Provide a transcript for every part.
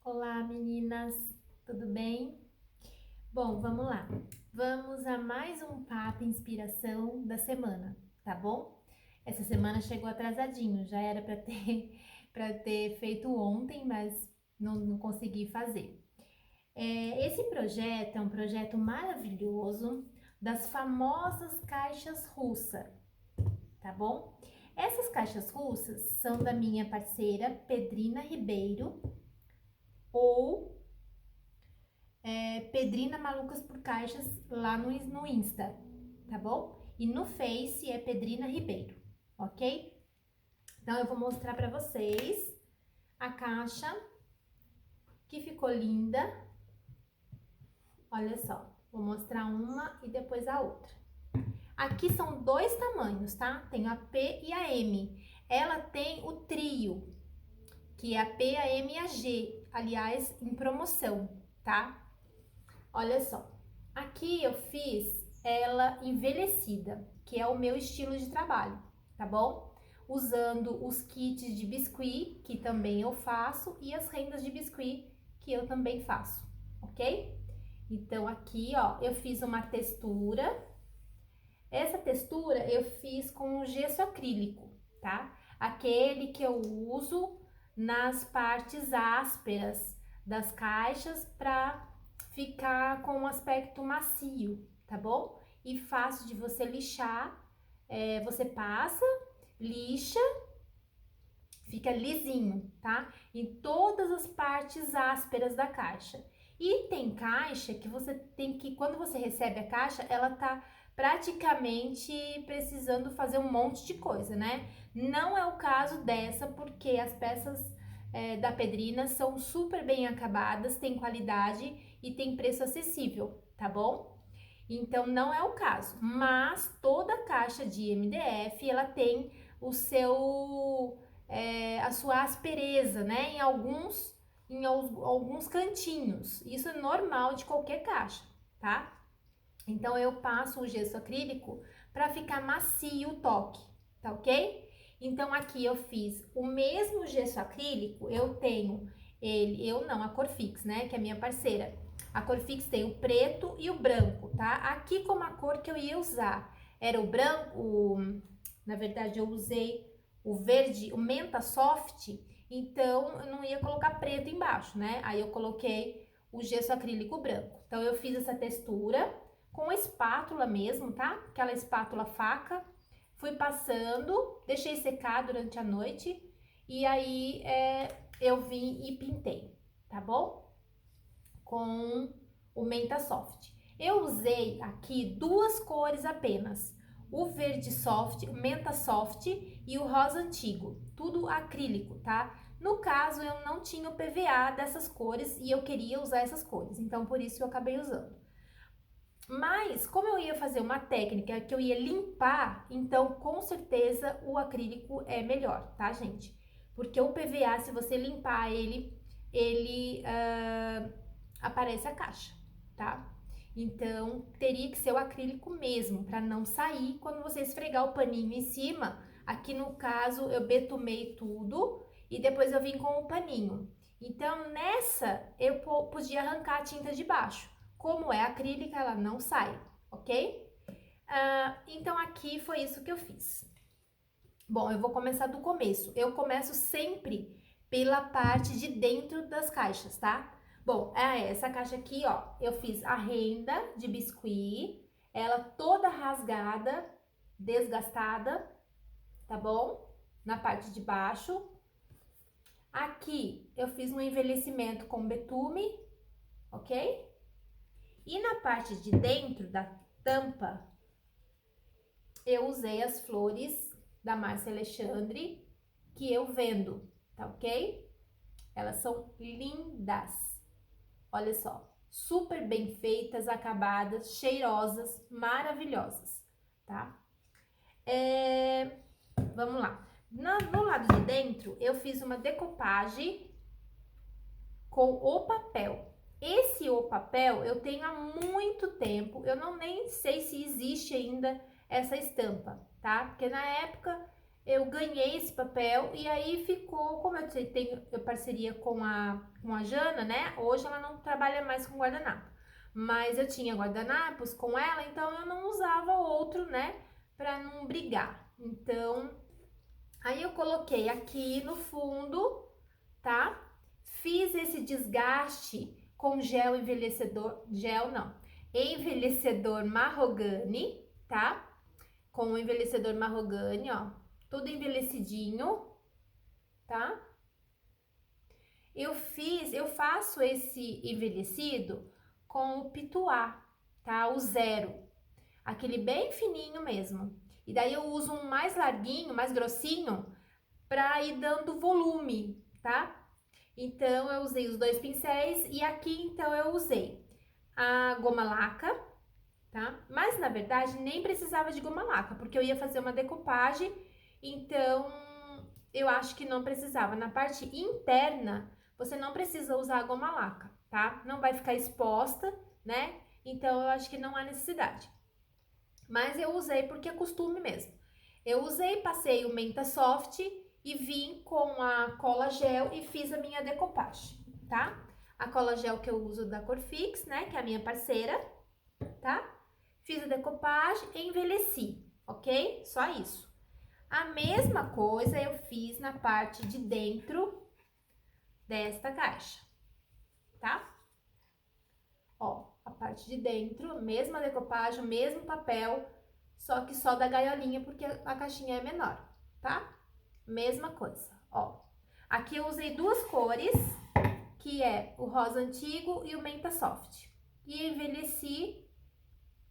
Olá, meninas, tudo bem? Bom, vamos lá. Vamos a mais um papo inspiração da semana, tá bom? Essa semana chegou atrasadinho, já era para ter para ter feito ontem, mas não consegui fazer. Esse projeto é um projeto maravilhoso das famosas caixas russas, tá bom? Essas caixas russas são da minha parceira Pedrina Ribeiro ou Pedrina Malucas por Caixas lá no Insta, tá bom? E no Face é Pedrina Ribeiro, ok? Então eu vou mostrar pra vocês a caixa que ficou linda. Olha só, vou mostrar uma e depois a outra. Aqui são dois tamanhos, tá? Tem a P e a M. Ela tem o trio, que é a P, a M e a G, aliás, em promoção, tá? Olha só, aqui eu fiz ela envelhecida, que é o meu estilo de trabalho, tá bom? Usando os kits de biscuit, que também eu faço, e as rendas de biscuit, que eu também faço, ok? Então, aqui, ó, eu fiz uma textura. Essa textura eu fiz com gesso acrílico, tá? Aquele que eu uso nas partes ásperas das caixas para ficar com um aspecto macio, tá bom? E fácil de você lixar. Você passa, lixa, fica lisinho, tá? Em todas as partes ásperas da caixa. E tem caixa que você tem que, quando você recebe a caixa, ela tá praticamente precisando fazer um monte de coisa, né? Não é o caso dessa, porque as peças da Pedrina são super bem acabadas, tem qualidade e tem preço acessível, tá bom? Então não é o caso, mas toda caixa de MDF ela tem o seu a sua aspereza, né? Alguns cantinhos. Isso é normal de qualquer caixa, tá? Então eu passo o gesso acrílico para ficar macio o toque, tá ok? Então aqui eu fiz o mesmo gesso acrílico, eu tenho ele, eu não, a Corfix, né, que é minha parceira. A Corfix tem o preto e o branco, tá? Aqui como a cor que eu ia usar era o branco, na verdade eu usei o verde, o menta soft, então eu não ia colocar preto embaixo, né? Aí eu coloquei o gesso acrílico branco. Então eu fiz essa textura com a espátula mesmo, tá? Aquela espátula faca. Fui passando, deixei secar durante a noite e aí eu vim e pintei, tá bom? Com o menta soft. Eu usei aqui duas cores apenas, o verde soft, o menta soft e o rosa antigo, tudo acrílico, tá? No caso, eu não tinha o PVA dessas cores e eu queria usar essas cores, então por isso eu acabei usando. Mas, como eu ia fazer uma técnica que eu ia limpar, então com certeza o acrílico é melhor, tá, gente? Porque o PVA, se você limpar ele aparece a caixa, tá? Então, teria que ser o acrílico mesmo, para não sair quando você esfregar o paninho em cima. Aqui no caso, eu betumei tudo e depois eu vim com o paninho. Então, nessa, eu podia arrancar a tinta de baixo. Como é acrílica, ela não sai, ok? Então, aqui foi isso que eu fiz. Bom, eu vou começar do começo. Eu começo sempre pela parte de dentro das caixas, tá? Bom, essa caixa aqui, ó, eu fiz a renda de biscuit, ela toda rasgada, desgastada, tá bom? Na parte de baixo. Aqui eu fiz um envelhecimento com betume, ok? E na parte de dentro da tampa, eu usei as flores da Márcia Alexandre, que eu vendo, tá ok? Elas são lindas. Olha só, super bem feitas, acabadas, cheirosas, maravilhosas, tá? Vamos lá. No lado de dentro, eu fiz uma decopagem com o papel. Esse o papel eu tenho há muito tempo, eu nem sei se existe ainda essa estampa, tá? Porque na época eu ganhei esse papel e aí ficou, como eu parceria com a Jana, né? Hoje ela não trabalha mais com guardanapo, mas eu tinha guardanapos com ela, então eu não usava outro, né? Pra não brigar. Então, aí eu coloquei aqui no fundo, tá? Fiz esse desgaste com gel envelhecedor, gel não, envelhecedor Mahogany, tá? Com o envelhecedor Mahogany, ó, tudo envelhecidinho, tá? Eu faço esse envelhecido com o pituá, tá? O zero, aquele bem fininho mesmo. E daí eu uso um mais larguinho, mais grossinho, pra ir dando volume, tá? Então, eu usei os 2 pincéis e aqui, então, eu usei a goma laca, tá? Mas, na verdade, nem precisava de goma laca, porque eu ia fazer uma decopagem, então, eu acho que não precisava. Na parte interna, você não precisa usar a goma laca, tá? Não vai ficar exposta, né? Então, eu acho que não há necessidade. Mas eu usei porque é costume mesmo. Eu usei, passei o Menta Soft e vim com a cola gel e fiz a minha decopagem, tá? A cola gel que eu uso da Corfix, né, que é a minha parceira, tá? Fiz a decopagem e envelheci, ok? Só isso. A mesma coisa eu fiz na parte de dentro desta caixa, tá? Ó, a parte de dentro, mesma decopagem, mesmo papel, só que só da gaiolinha porque a caixinha é menor, tá? Mesma coisa, ó. Aqui eu usei duas cores, que é o rosa antigo e o menta soft. E envelheci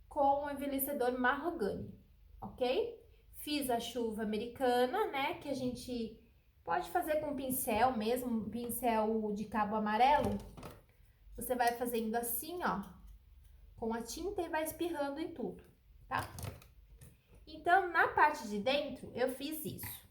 com o envelhecedor Mahogany, ok? Fiz a chuva americana, né, que a gente pode fazer com pincel mesmo, pincel de cabo amarelo. Você vai fazendo assim, ó, com a tinta e vai espirrando em tudo, tá? Então, na parte de dentro, eu fiz isso.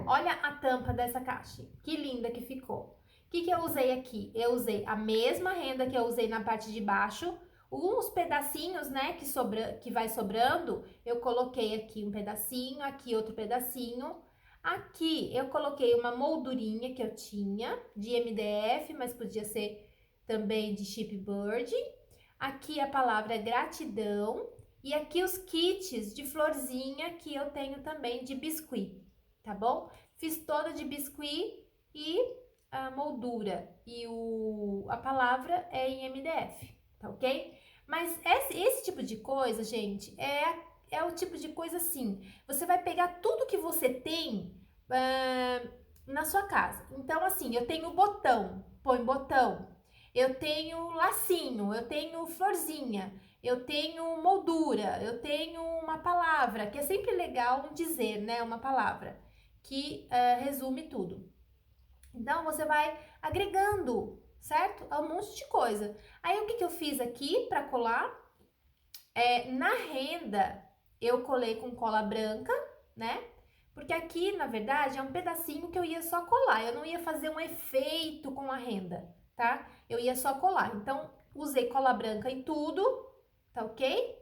Olha a tampa dessa caixa, que linda que ficou. O que eu usei aqui? Eu usei a mesma renda que eu usei na parte de baixo, uns pedacinhos, né, que vai sobrando, eu coloquei aqui um pedacinho, aqui outro pedacinho. Aqui eu coloquei uma moldurinha que eu tinha de MDF, mas podia ser também de chipboard. Aqui a palavra gratidão e aqui os kits de florzinha que eu tenho também de biscuit, tá bom? Fiz toda de biscuit e a moldura e a palavra é em MDF, tá ok? Mas esse tipo de coisa, gente, é o tipo de coisa assim, você vai pegar tudo que você tem na sua casa. Então, assim, eu tenho botão, põe botão. Eu tenho lacinho, eu tenho florzinha, eu tenho moldura, eu tenho uma palavra, que é sempre legal dizer, né? Uma palavra que resume tudo. Então, você vai agregando, certo? A um monte de coisa. Aí, o que eu fiz aqui para colar? Na renda, eu colei com cola branca, né? Porque aqui, na verdade, é um pedacinho que eu ia só colar. Eu não ia fazer um efeito com a renda, tá? Eu ia só colar. Então, usei cola branca em tudo, tá ok?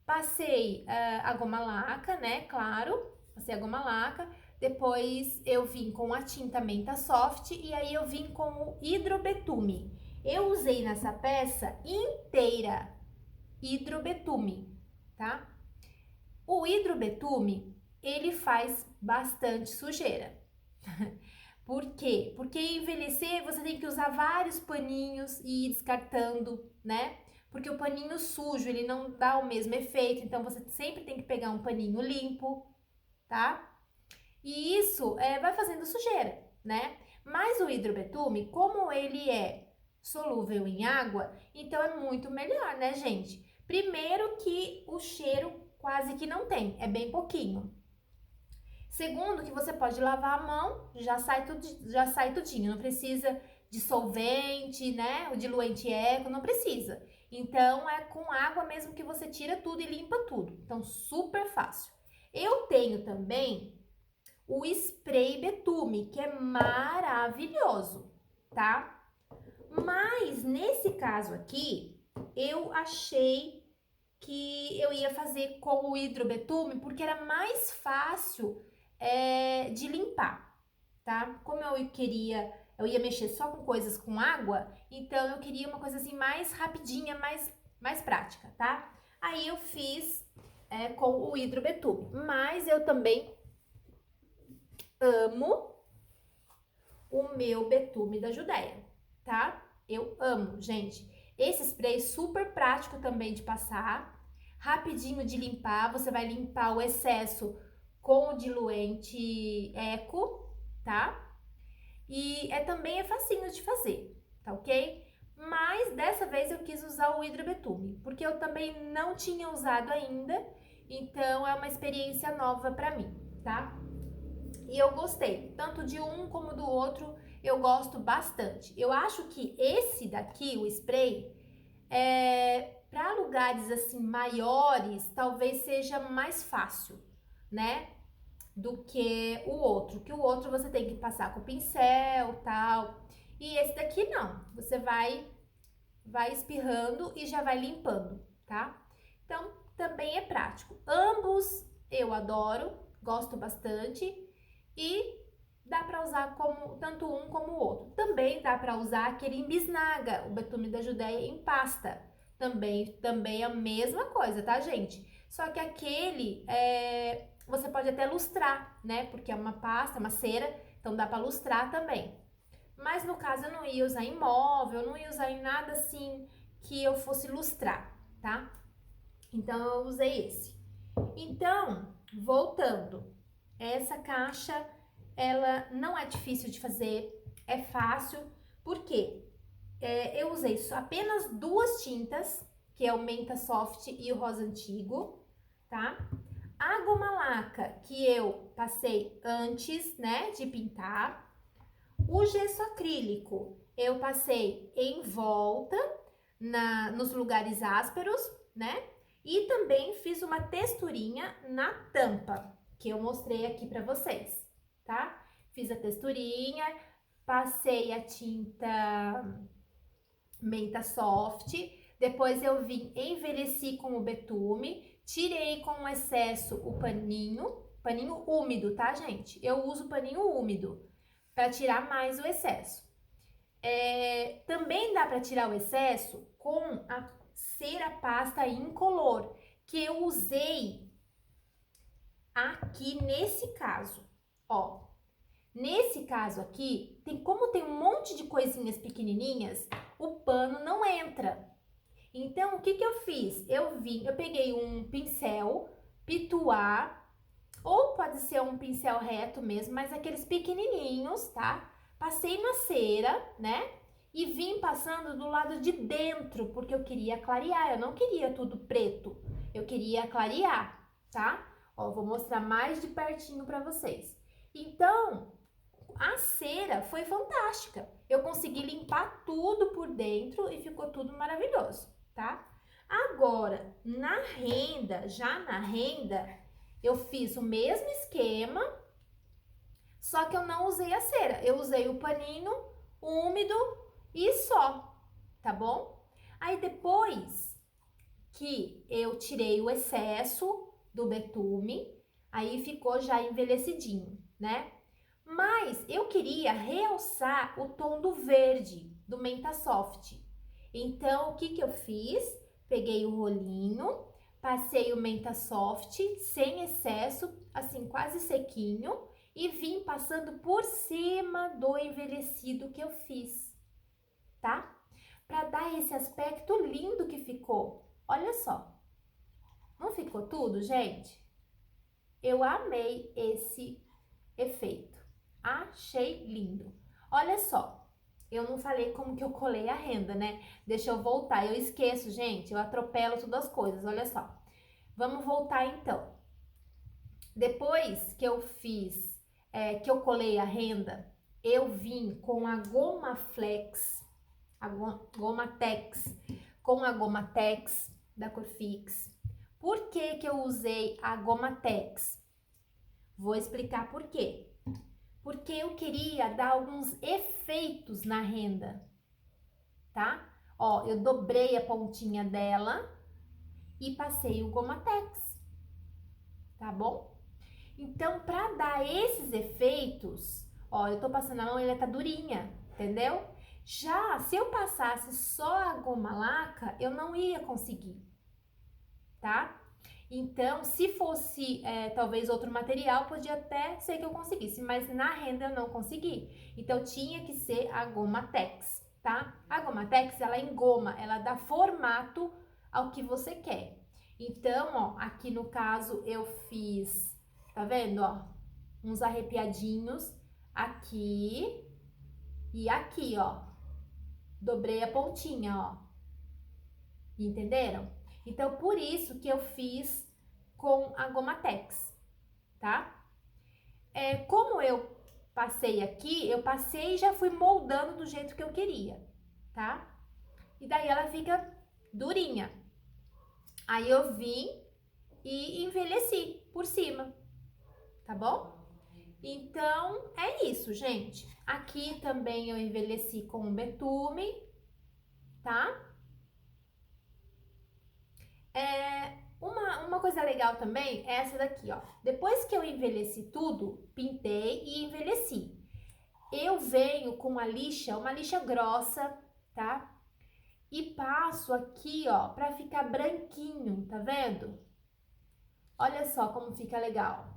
Passei a goma laca, né? Claro, passei a goma laca. Depois eu vim com a tinta menta soft e aí eu vim com o hidrobetume. Eu usei nessa peça inteira hidrobetume, tá? O hidrobetume, ele faz bastante sujeira. Por quê? Porque envelhecer você tem que usar vários paninhos e ir descartando, né? Porque o paninho sujo, ele não dá o mesmo efeito, então você sempre tem que pegar um paninho limpo, tá? E isso vai fazendo sujeira, né? Mas o hidrobetume, como ele é solúvel em água, então é muito melhor, né, gente? Primeiro que o cheiro quase que não tem, é bem pouquinho. Segundo, que você pode lavar a mão, já sai tudinho, não precisa de solvente, né? O diluente eco, não precisa. Então, é com água mesmo que você tira tudo e limpa tudo. Então, super fácil. Eu tenho também o spray betume, que é maravilhoso, tá? Mas, nesse caso aqui, eu achei que eu ia fazer com o hidrobetume, porque era mais fácil de limpar, tá? Como eu ia mexer só com coisas com água, então eu queria uma coisa assim mais rapidinha, mais prática, tá? Aí eu fiz com o hidrobetume, mas eu também amo o meu betume da Judéia, tá? Eu amo, gente. Esse spray é super prático também de passar, rapidinho de limpar. Você vai limpar o excesso com o diluente Eco, tá? E também é facinho de fazer, tá ok? Mas dessa vez eu quis usar o hidrobetume, porque eu também não tinha usado ainda, então é uma experiência nova pra mim, tá? E eu gostei, tanto de um como do outro, eu gosto bastante. Eu acho que esse daqui, o spray, para lugares assim maiores, talvez seja mais fácil, né? Do que o outro. Que o outro você tem que passar com pincel, tal. E esse daqui não. Você vai espirrando e já vai limpando, tá? Então, também é prático. Ambos eu adoro, gosto bastante e dá para usar como tanto um como o outro. Também dá para usar aquele em bisnaga, o betume da Judéia em pasta. Também é a mesma coisa, tá, gente? Só que aquele você pode até lustrar, né? Porque é uma pasta, uma cera, então dá para lustrar também. Mas no caso eu não ia usar em móvel, eu não ia usar em nada assim que eu fosse lustrar, tá? Então eu usei esse. Então, voltando, essa caixa ela não é difícil de fazer, é fácil, porque eu usei apenas duas tintas, que é o Menta Soft e o Rosa Antigo, tá? A goma laca que eu passei antes, né, de pintar. O gesso acrílico eu passei em volta, nos lugares ásperos, né? E também fiz uma texturinha na tampa, que eu mostrei aqui pra vocês, tá? Fiz a texturinha, passei a tinta Menta Soft, depois eu vim, envelheci com o betume, tirei com excesso o paninho úmido, tá, gente? Eu uso paninho úmido para tirar mais o excesso. Também dá para tirar o excesso com a cera pasta incolor, que eu usei aqui nesse caso, ó. Nesse caso aqui, como tem um monte de coisinhas pequenininhas, o pano não entra. Então, o que que eu fiz? Eu peguei um pincel pituá, ou pode ser um pincel reto mesmo, mas aqueles pequenininhos, tá? Passei na cera, né? E vim passando do lado de dentro, porque eu queria clarear, eu não queria tudo preto, eu queria clarear, tá? Ó, vou mostrar mais de pertinho pra vocês. Então, a cera foi fantástica. Eu consegui limpar tudo por dentro e ficou tudo maravilhoso, tá? Agora, já na renda, eu fiz o mesmo esquema, só que eu não usei a cera. Eu usei o paninho úmido e só, tá bom? Aí depois que eu tirei o excesso do betume, aí ficou já envelhecidinho, né? Mas eu queria realçar o tom do verde do Menta Soft. Então, o que que eu fiz? Peguei o rolinho, passei o Menta Soft sem excesso, assim, quase sequinho, e vim passando por cima do envelhecido que eu fiz, tá? Para dar esse aspecto lindo que ficou. Olha só. Não ficou tudo, gente? Eu amei esse efeito. Achei lindo. Olha só, eu não falei como que eu colei a renda, né? Deixa eu voltar, eu esqueço, gente, eu atropelo todas as coisas, olha só. Vamos voltar então. Depois que eu fiz, que eu colei a renda, eu vim com a goma flex, a goma tex, com a goma tex da Corfix. Por que que eu usei a goma tex? Vou explicar por quê. Porque eu queria dar alguns efeitos na renda, tá? Ó, eu dobrei a pontinha dela e passei o Gomatex, tá bom? Então, para dar esses efeitos, ó, eu tô passando a mão e ela tá durinha, entendeu? Já se eu passasse só a goma laca, eu não ia conseguir, tá? Então, se fosse talvez outro material, podia até ser que eu conseguisse, mas na renda eu não consegui. Então, tinha que ser a goma Tex, tá? A goma Tex, ela engoma, ela dá formato ao que você quer. Então, ó, aqui no caso eu fiz, tá vendo, ó? Uns arrepiadinhos aqui e aqui, ó. Dobrei a pontinha, ó. Entenderam? Então, por isso que eu fiz com a goma Tex, tá? Como eu passei aqui, eu passei e já fui moldando do jeito que eu queria, tá? E daí ela fica durinha. Aí eu vim e envelheci por cima, tá bom? Então, é isso, gente. Aqui também eu envelheci com betume, tá? Uma coisa legal também é essa daqui, ó. Depois que eu envelheci tudo, pintei e envelheci. Eu venho com uma lixa grossa, tá? E passo aqui, ó, pra ficar branquinho, tá vendo? Olha só como fica legal.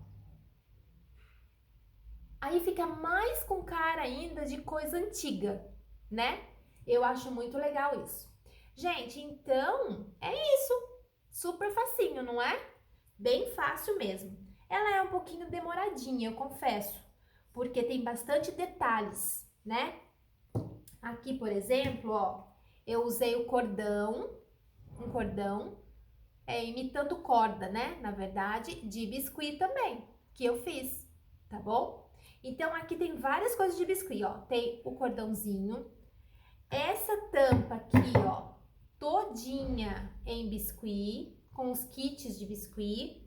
Aí fica mais com cara ainda de coisa antiga, né? Eu acho muito legal isso. Gente, então é isso. Super facinho, não é? Bem fácil mesmo. Ela é um pouquinho demoradinha, eu confesso, porque tem bastante detalhes, né? Aqui, por exemplo, ó, eu usei o cordão, um cordão, imitando corda, né? Na verdade, de biscuit também, que eu fiz, tá bom? Então, aqui tem várias coisas de biscuit, ó. Tem o cordãozinho, essa tampa aqui, ó, todinha em biscuit, com os kits de biscuit.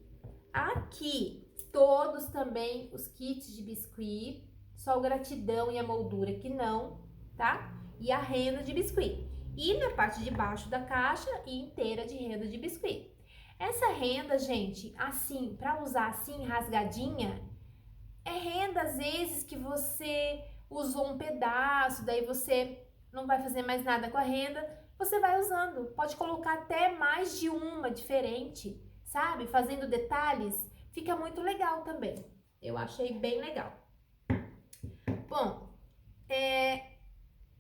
Aqui, todos também os kits de biscuit, só o gratidão e a moldura que não, tá? E a renda de biscuit. E na parte de baixo da caixa, inteira de renda de biscuit. Essa renda, gente, assim, para usar assim, rasgadinha, é renda às vezes que você usou um pedaço, daí você não vai fazer mais nada com a renda, você vai usando. Pode colocar até mais de uma diferente, sabe? Fazendo detalhes, fica muito legal também. Eu achei bem legal. Bom,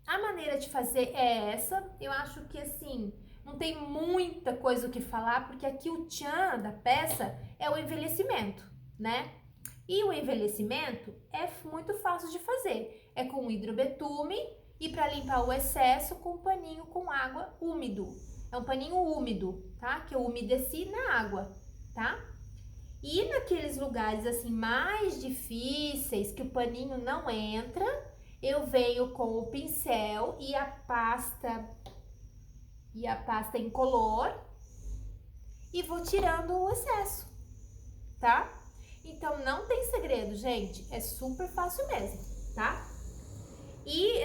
a maneira de fazer é essa. Eu acho que assim, não tem muita coisa o que falar, porque aqui o tchan da peça é o envelhecimento, né? E o envelhecimento é muito fácil de fazer. É com hidrobetume e para limpar o excesso com um paninho com água úmido. É um paninho úmido, tá? Que eu umedeci na água, tá? E naqueles lugares assim mais difíceis que o paninho não entra, eu venho com o pincel e a pasta incolor e vou tirando o excesso, tá? Então não tem segredo, gente, é super fácil mesmo, tá? E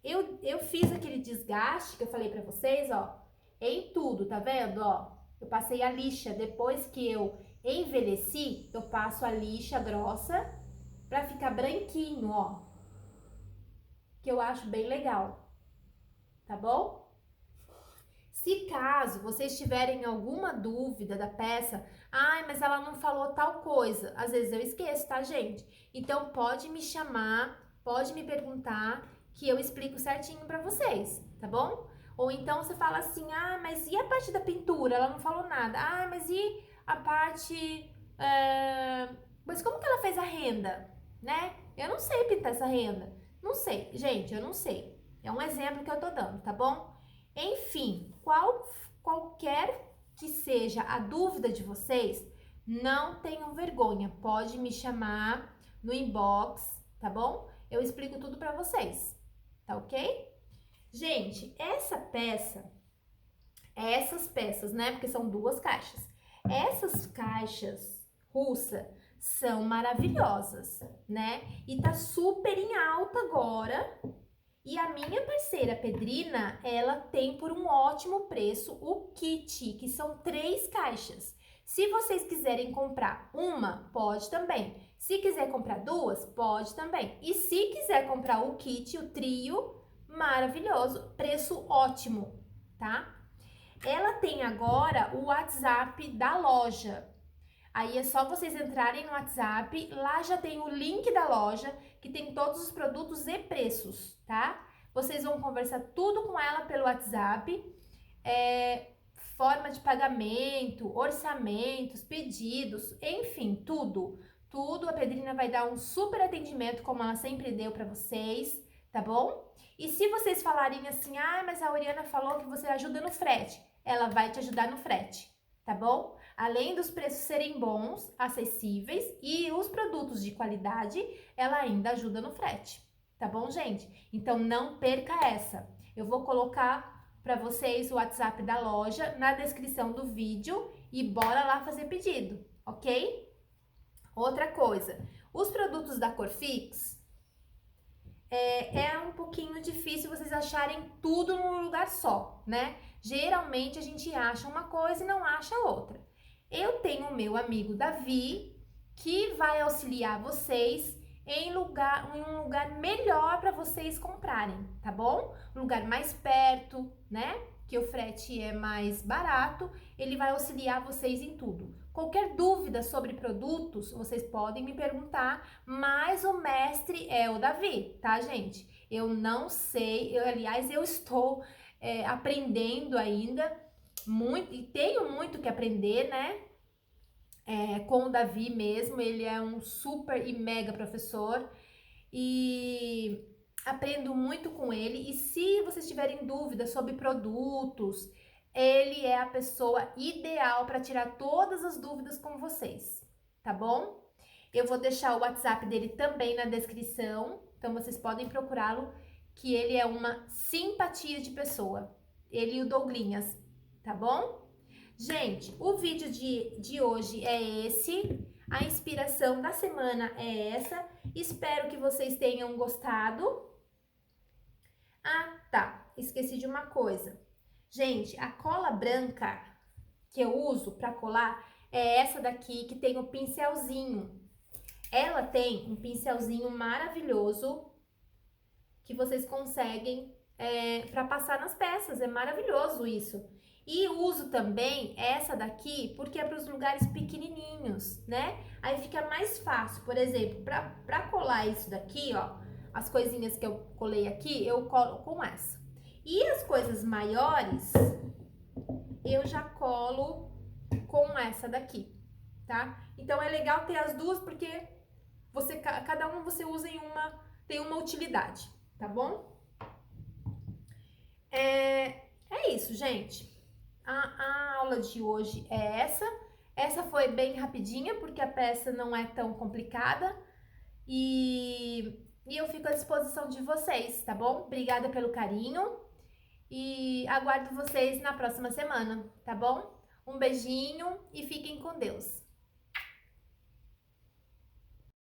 eu fiz aquele desgaste que eu falei pra vocês, ó, em tudo, tá vendo, ó? Eu passei a lixa, depois que eu envelheci, eu passo a lixa grossa pra ficar branquinho, ó. Que eu acho bem legal, tá bom? Se caso vocês tiverem alguma dúvida da peça, ai, mas ela não falou tal coisa, às vezes eu esqueço, tá, gente? Então pode me chamar, pode me perguntar que eu explico certinho pra vocês, tá bom? Ou então você fala assim, ah, mas e a parte da pintura? Ela não falou nada. Ah, mas e a parte... Mas como que ela fez a renda, né? Eu não sei pintar essa renda. Não sei, gente, eu não sei. É um exemplo que eu tô dando, tá bom? Enfim, qualquer que seja a dúvida de vocês, não tenham vergonha. Pode me chamar no inbox, tá bom? Eu explico tudo pra vocês, tá ok? Gente, essas peças, né? Porque são duas caixas. Essas caixas russa são maravilhosas, né? E tá super em alta agora. E a minha parceira Pedrina, ela tem por um ótimo preço o kit, que são 3 caixas. Se vocês quiserem comprar uma, pode também. Se quiser comprar duas, pode também. E se quiser comprar o kit, o trio, maravilhoso, preço ótimo, tá? Ela tem agora o WhatsApp da loja. Aí é só vocês entrarem no WhatsApp, lá já tem o link da loja, que tem todos os produtos e preços, tá? Vocês vão conversar tudo com ela pelo WhatsApp, forma de pagamento, orçamentos, pedidos, enfim, tudo. Tudo, a Pedrina vai dar um super atendimento, como ela sempre deu para vocês, tá bom? E se vocês falarem assim, mas a Oriana falou que você ajuda no frete, ela vai te ajudar no frete, tá bom? Além dos preços serem bons, acessíveis e os produtos de qualidade, ela ainda ajuda no frete, tá bom, gente? Então não perca essa. Eu vou colocar para vocês o WhatsApp da loja na descrição do vídeo e bora lá fazer pedido, ok? Outra coisa, os produtos da Corfix é um pouquinho difícil vocês acharem tudo num lugar só, né? Geralmente a gente acha uma coisa e não acha outra. Eu tenho o meu amigo Davi, que vai auxiliar vocês em um lugar melhor para vocês comprarem, tá bom? Um lugar mais perto, né? Que o frete é mais barato, ele vai auxiliar vocês em tudo. Qualquer dúvida sobre produtos, vocês podem me perguntar, mas o mestre é o Davi, tá, gente? Eu não sei, aliás, eu estou aprendendo ainda muito, e tenho muito que aprender, né? Com o Davi mesmo, ele é um super e mega professor e aprendo muito com ele. E se vocês tiverem dúvidas sobre produtos, ele é a pessoa ideal para tirar todas as dúvidas com vocês, tá bom? Eu vou deixar o WhatsApp dele também na descrição, então vocês podem procurá-lo, que ele é uma simpatia de pessoa, ele e o Douglinhas, tá bom? Gente, o vídeo de hoje é esse, a inspiração da semana é essa, espero que vocês tenham gostado. Ah, tá, esqueci de uma coisa. Gente, a cola branca que eu uso para colar é essa daqui, que tem o pincelzinho. Ela tem um pincelzinho maravilhoso que vocês conseguem para passar nas peças, é maravilhoso isso. E uso também essa daqui porque é para os lugares pequenininhos, né? Aí fica mais fácil, por exemplo, para colar isso daqui, ó, as coisinhas que eu colei aqui, eu colo com essa. E as coisas maiores, eu já colo com essa daqui, tá? Então é legal ter as duas porque cada uma você usa tem uma utilidade, tá bom? É isso, gente. A aula de hoje é essa. Essa foi bem rapidinha porque a peça não é tão complicada e eu fico à disposição de vocês, tá bom? Obrigada pelo carinho. E aguardo vocês na próxima semana, tá bom? Um beijinho e fiquem com Deus.